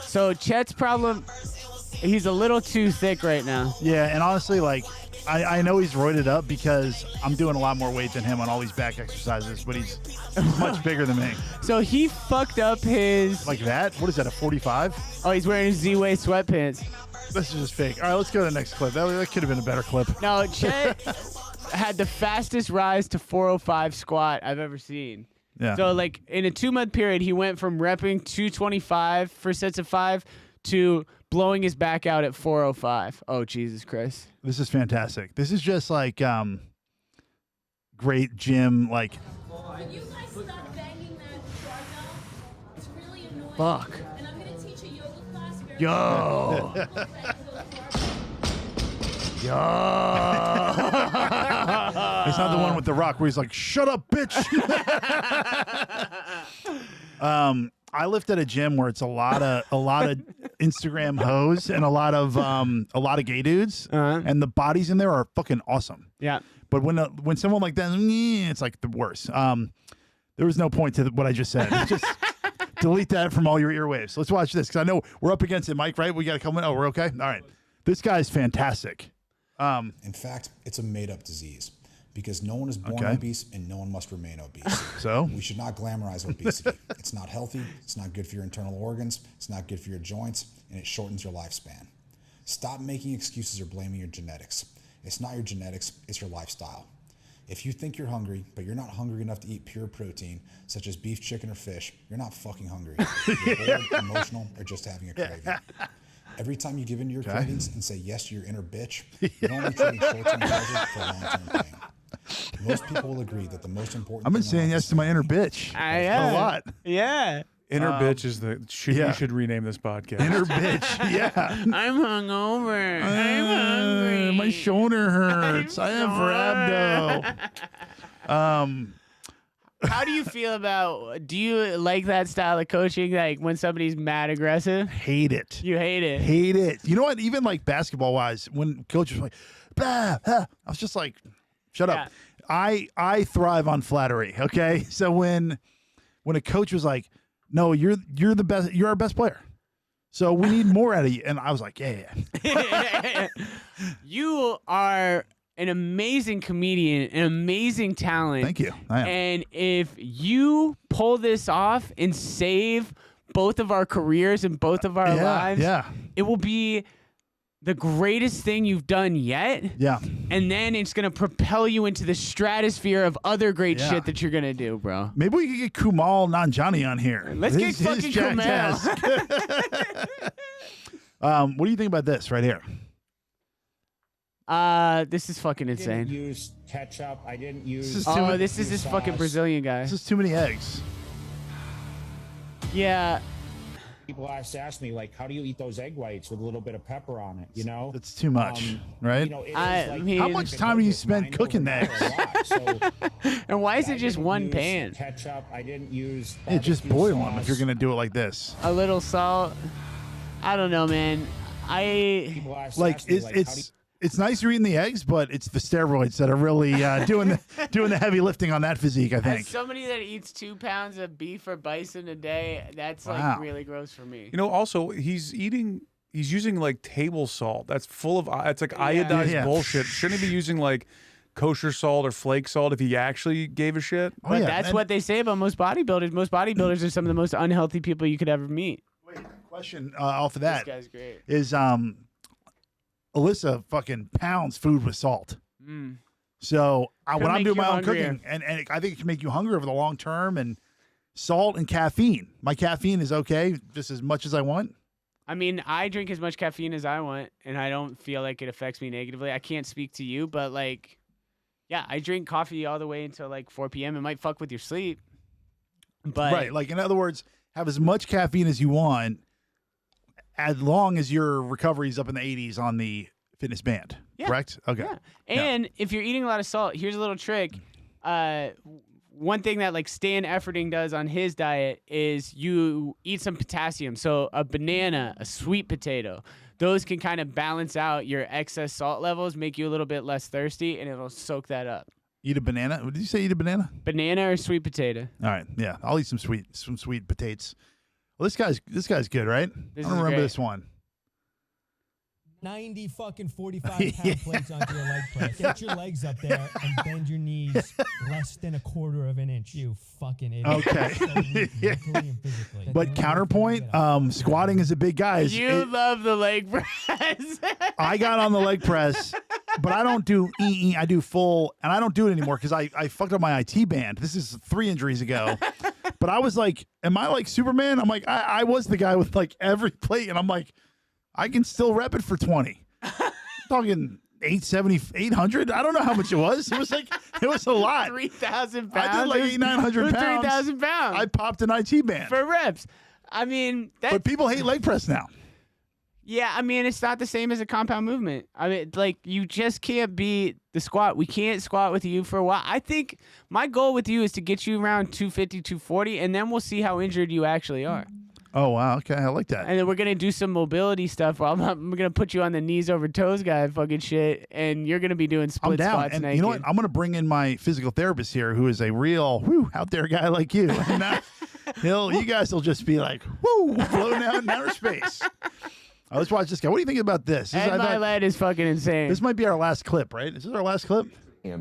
So Chet's problem, he's a little too thick right now. Yeah, and honestly, like, I know he's roided up because I'm doing a lot more weight than him on all these back exercises, but he's much bigger than me. So he fucked up his... Like that? What is that, a 45? Oh, he's wearing Z-Way sweatpants. This is just fake. All right, let's go to the next clip. That could have been a better clip. No, Chet had the fastest rise to 405 squat I've ever seen. Yeah. So, like, in a 2-month period, he went from repping 225 for sets of 5 to blowing his back out at 405. Oh, Jesus Christ. This is fantastic. This is just like great gym, like, Can you guys stop banging that barbell? It's really annoying. Fuck. And I'm gonna teach a yoga class very Yo. soon. Yo. It's not the one with the Rock where he's like, "Shut up, bitch." I lift at a gym where it's a lot of Instagram hoes and a lot of gay dudes, and the bodies in there are fucking awesome. Yeah. But when someone like that, it's like the worst. There was no point to what I just said. Just delete that from all your earwaves. Let's watch this because I know we're up against it, Mike. Right? We got to come in. Oh, we're okay. All right. This guy's fantastic. In fact, it's a made-up disease because no one is born obese and no one must remain obese. So we should not glamorize obesity. It's not healthy. It's not good for your internal organs. It's not good for your joints, and it shortens your lifespan. Stop making excuses or blaming your genetics. It's not your genetics. It's your lifestyle. If you think you're hungry, but you're not hungry enough to eat pure protein, such as beef, chicken, or fish, you're not fucking hungry. You're bored, emotional, or just having a craving. Every time you give in to your cravings and say yes to your inner bitch, you're only trading short-term pleasure for long-term pain. Most people will agree that the most important I've been saying yes to my inner bitch a lot. Yeah. Inner bitch is the. You should rename this podcast. Inner bitch. Yeah. I'm hungover. I'm hungry. My shoulder hurts. I have rhabdo. How do you feel about? Do you like that style of coaching? Like when somebody's mad aggressive? Hate it. You hate it. Hate it. You know what? Even like basketball wise, when coaches were like, blah, blah, I was just like, shut up. I thrive on flattery. Okay, so when a coach was like, no, you're the best. You're our best player. So we need more out of you. And I was like, yeah. You are an amazing comedian, an amazing talent. Thank you. I am. And if you pull this off and save both of our careers and both of our lives, it will be the greatest thing you've done yet. Yeah. And then it's going to propel you into the stratosphere of other great shit that you're going to do, bro. Maybe we could get Kumal Nanjiani on here. Let's get fucking Kumal. What do you think about this right here? This is fucking insane. I didn't use ketchup. I didn't use. This is this fucking Brazilian guy. This is too many eggs. Yeah. People ask me, like, how do you eat those egg whites with a little bit of pepper on it? You know, it's too much, right? You know, how much time do you spend cooking the eggs? And why is it just one pan? Ketchup. I didn't use. Just boil them if you're gonna do it like this. A little salt. I don't know, man. It's nice you're eating the eggs, but it's the steroids that are really doing the heavy lifting on that physique, I think. As somebody that eats 2 pounds of beef or bison a day, that's like really gross for me. You know, also he's using like table salt. That's full of it's like iodized bullshit. Shouldn't he be using like kosher salt or flake salt if he actually gave a shit? But that's what they say about most bodybuilders. Most bodybuilders are some of the most unhealthy people you could ever meet. Wait, question off of that. This guy's great. Is Alyssa fucking pounds food with salt. So when I'm doing my own cooking, and I think it can make you hungry over the long term, and salt and caffeine. My caffeine is okay, just as much as I want. I mean, I drink as much caffeine as I want, and I don't feel like it affects me negatively. I can't speak to you, but like, yeah, I drink coffee all the way until like 4 p.m. It might fuck with your sleep. But right, like in other words, have as much caffeine as you want, as long as your recovery is up in the 80s on the fitness band. Yeah. Correct? Okay. Yeah. And if you're eating a lot of salt, here's a little trick. One thing that like Stan Efferding does on his diet is you eat some potassium. So a banana, a sweet potato, those can kind of balance out your excess salt levels, make you a little bit less thirsty, and it'll soak that up. Eat a banana? What did you say? Eat a banana? Banana or sweet potato? All right. Yeah. I'll eat some sweet potatoes. Well, this guy's good, right? I don't remember this one. 90 fucking 45-pound plates onto your leg press. Get your legs up there and bend your knees less than 1/4 of an inch. You fucking idiot. Okay. So weak, mentally and physically. But counterpoint, squatting is a big guy. You love the leg press. I got on the leg press, but I don't do I do full, and I don't do it anymore because I fucked up my IT band. This is 3 injuries ago. But I was like, am I like Superman? I'm like, I was the guy with like every plate, and I'm like, I can still rep it for 20. Talking 870, 800. I don't know how much it was. It was a lot. 3,000 pounds. I did like 900 pounds. 3,000 pounds. I popped an IT band for reps. I mean, but people hate leg press now. Yeah, I mean, it's not the same as a compound movement. I mean, like, you just can't beat the squat. We can't squat with you for a while. I think my goal with you is to get you around 250, 240, and then we'll see how injured you actually are. Oh, wow. Okay, I like that. And then we're going to do some mobility stuff. Where I'm going to put you on the knees over toes guy fucking shit, and you're going to be doing I'm split down. squats And naked. you know what? I'm going to bring in my physical therapist here, who is a real out there guy like you. And you guys will just be like, woo, floating out in outer space. Let's watch this guy. What do you think about this? Ed Milet is fucking insane. This might be our last clip, right? Is this our last clip?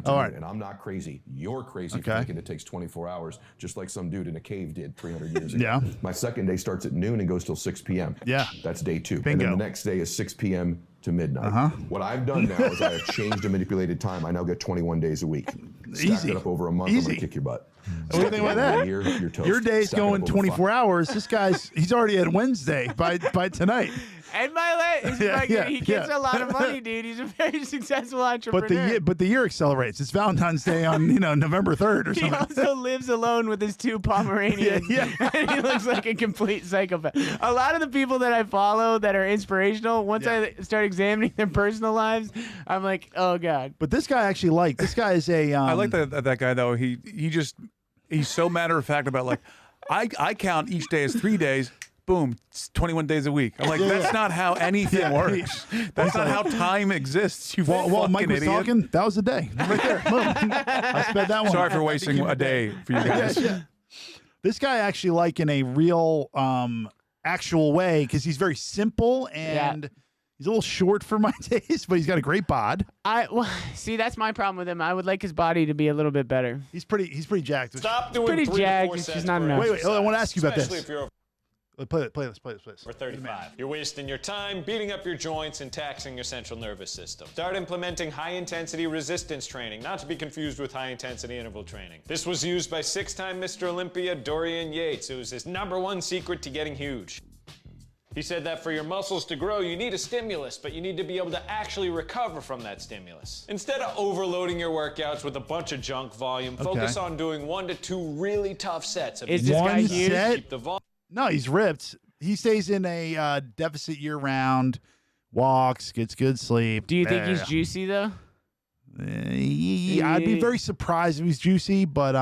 All right. And I'm not crazy. You're crazy for Okay. thinking it takes 24 hours, just like some dude in a cave did 300 years ago. Yeah. My second day starts at noon and goes till 6 p.m. Yeah. That's day 2. Bingo. And then the next day is 6 p.m. to midnight. Uh-huh. What I've done now is I have changed and manipulated time. I now get 21 days a week. Stack Easy. it up over a month, I'm Easy. going to kick your butt. What do you think about that? You're toast. Your day's Stack it going up over 24 hours. This guy's, he's already at Wednesday by tonight. Ed Milet is Yeah, fucking, yeah, he gets yeah. a lot of money, dude. He's a very successful entrepreneur. But the year accelerates. It's Valentine's Day on November 3rd or He something. also lives alone with his 2 Pomeranians. Yeah, And he looks like a complete psychopath. A lot of the people that I follow that are inspirational, once I start examining their personal lives, I'm like, oh God. But this guy actually this guy is a. I like that guy though. He's so matter of fact about like, I count each day as 3 days. Boom, it's 21 days a week. I'm like, that's not how anything works. That's not how time exists. You While fucking Mike was idiot. talking, that was the day. Right there. Boom. I sped that one. Sorry for wasting a day for you guys. Yeah. This guy actually in a real actual way, because he's very simple and he's a little short for my taste, but he's got a great bod. See, that's my problem with him. I would like his body to be a little bit better. He's pretty jacked. Stop doing pretty 3 to 4 jacked. It's sets just not per enough. Wait, I want to ask you about Especially this. if you're Play this. Or 35. You're wasting your time beating up your joints and taxing your central nervous system. Start implementing high-intensity resistance training, not to be confused with high-intensity interval training. This was used by 6-time Mr. Olympia Dorian Yates. It was his #1 secret to getting huge. He said that for your muscles to grow, you need a stimulus, but you need to be able to actually recover from that stimulus. Instead of overloading your workouts with a bunch of junk volume, focus on doing 1 to 2 really tough sets. Is this guy huge? Keep the volume. No, he's ripped. He stays in a deficit year-round, walks, gets good sleep. Do you think he's juicy, though? I'd be very surprised if he's juicy, but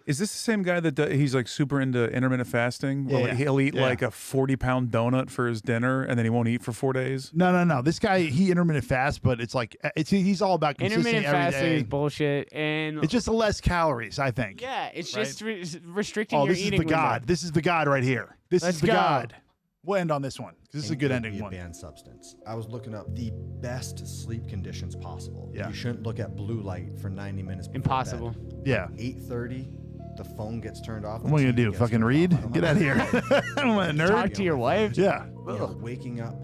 Is this the same guy that he's like super into intermittent fasting? Well, Yeah. he'll eat like a 40-pound donut for his dinner, and then he won't eat for 4 days. No. This guy, he intermittent fasts, but it's like he's all about consistency Intermittent every fasting day. is bullshit, and It's just less calories, I think. yeah, it's Right? just restricting Oh, your this is eating the God. window. This is the God right here. This Let's is the go. God. We'll end on this one. This is a good ending one. Banned substance. I was looking up the best sleep conditions possible. Yeah. You shouldn't look at blue light for 90 minutes before Impossible. bed. Yeah. 8:30, the phone gets turned off. What am I gonna do? Fucking read? Get out of here. I'm a nerd. Talk to your wife. Yeah. You know, waking up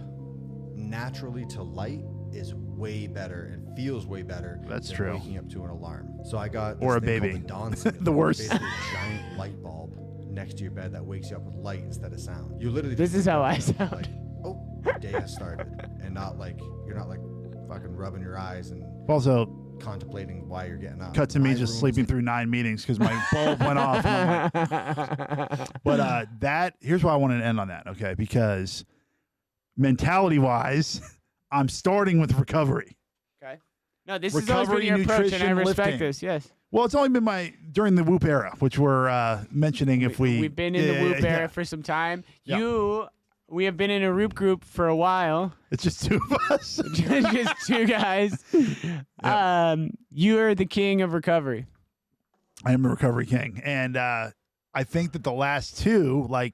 naturally to light is way better and feels way better That's than true. waking up to an alarm. So I got Or this a thing baby. called the Dawn Simulator. The worst. Basically a giant light bulb next to your bed that wakes you up with light instead of sound. You literally This just is how wake I up sound. Like, oh, your day has started, and not like you're not like fucking rubbing your eyes and Also, contemplating why you're getting up. cut to me My just room's sleeping in- through 9 meetings because my bulb went off. And I'm like- But here's why I wanted to end on that, okay? Because mentality-wise, I'm starting with recovery. Okay. No, this is always been Recovery, your approach, and I nutrition, respect lifting. this. Yes. Well, it's only been during the Whoop era, which we're mentioning if We've been in the Whoop era yeah. for some time. Yeah. We have been in a Whoop group for a while. It's just 2 of us. Just 2 guys. You are the king of recovery. I am a recovery king. And I think that the last 2, I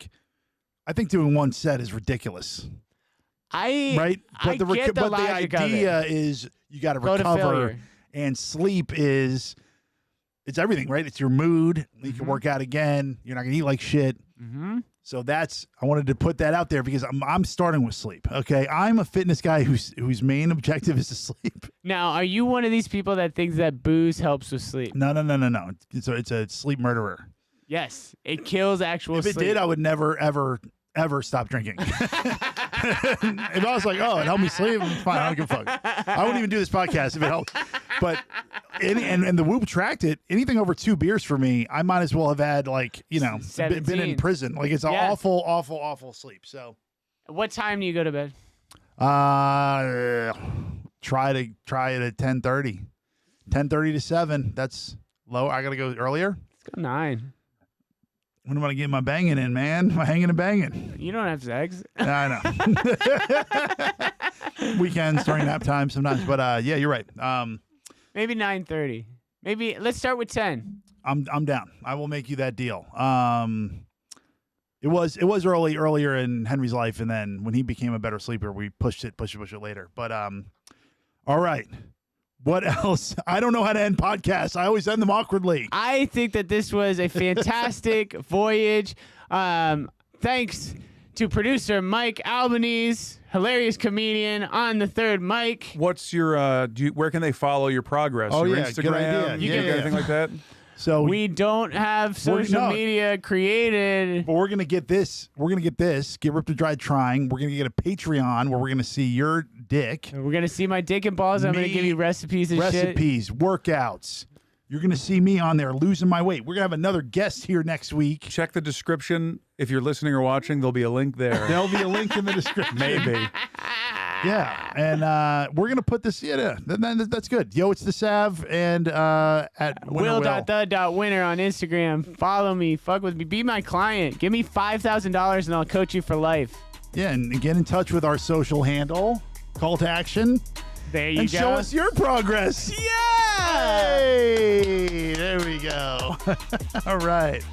think doing 1 set is ridiculous. I But the get the but the logic of it. idea is you got to Go to recover, failure. and sleep is it's everything, right? It's your mood. You can work out again. You're not gonna eat like shit. Mm-hmm. So I wanted to put that out there because I'm starting with sleep. Okay, I'm a fitness guy whose main objective is to sleep. Now, are you one of these people that thinks that booze helps with sleep? No. It's a sleep murderer. Yes, it kills actual If it sleep. did, I would never ever stop drinking. If I was like, oh, it helped me sleep, I'm fine. I don't give a fuck. I wouldn't even do this podcast if it helped. But and the Whoop tracked it. Anything over 2 beers for me, I might as well have had been in 17. prison. Like it's an Yeah. awful sleep. So What time do you go to bed? Try it at 10:30. 10:30 to 7. That's low. I gotta go earlier. Let's go 9. When am I get my banging in, man? Am I hanging and banging? You don't have sex. I know. Weekends during nap time sometimes, but yeah, you're right. Maybe 9:30. Maybe let's start with 10. I'm down. I will make you that deal. It was earlier in Henry's life, and then when he became a better sleeper, we pushed it later. But all right. What else? I don't know how to end podcasts. I always end them awkwardly. I think that this was a fantastic voyage. Thanks to producer Mike Albanese, hilarious comedian on the third mic. What's your where can they follow your progress? Oh, your yeah, Instagram, good idea. YouTube, anything like that? So we don't have social media created. But we're gonna get this. Get Ripped or Dried trying. We're gonna get a Patreon where we're gonna see your dick. We're gonna see my dick and balls. I'm gonna give you recipes and shit. Workouts. You're gonna see me on there losing my weight. We're gonna have another guest here next week. Check the description. If you're listening or watching, there'll be a link there. There'll be a link in the description. Maybe. Yeah, and we're gonna put this. Yeah, that's good. Yo, it's the Sav, and at Will.the.winner on Instagram. Follow me. Fuck with me. Be my client. Give me $5,000 and I'll coach you for life. Yeah, and get in touch with our social handle. Call to action. There you and go. show us your progress. Yeah. Hey, there we go. All right.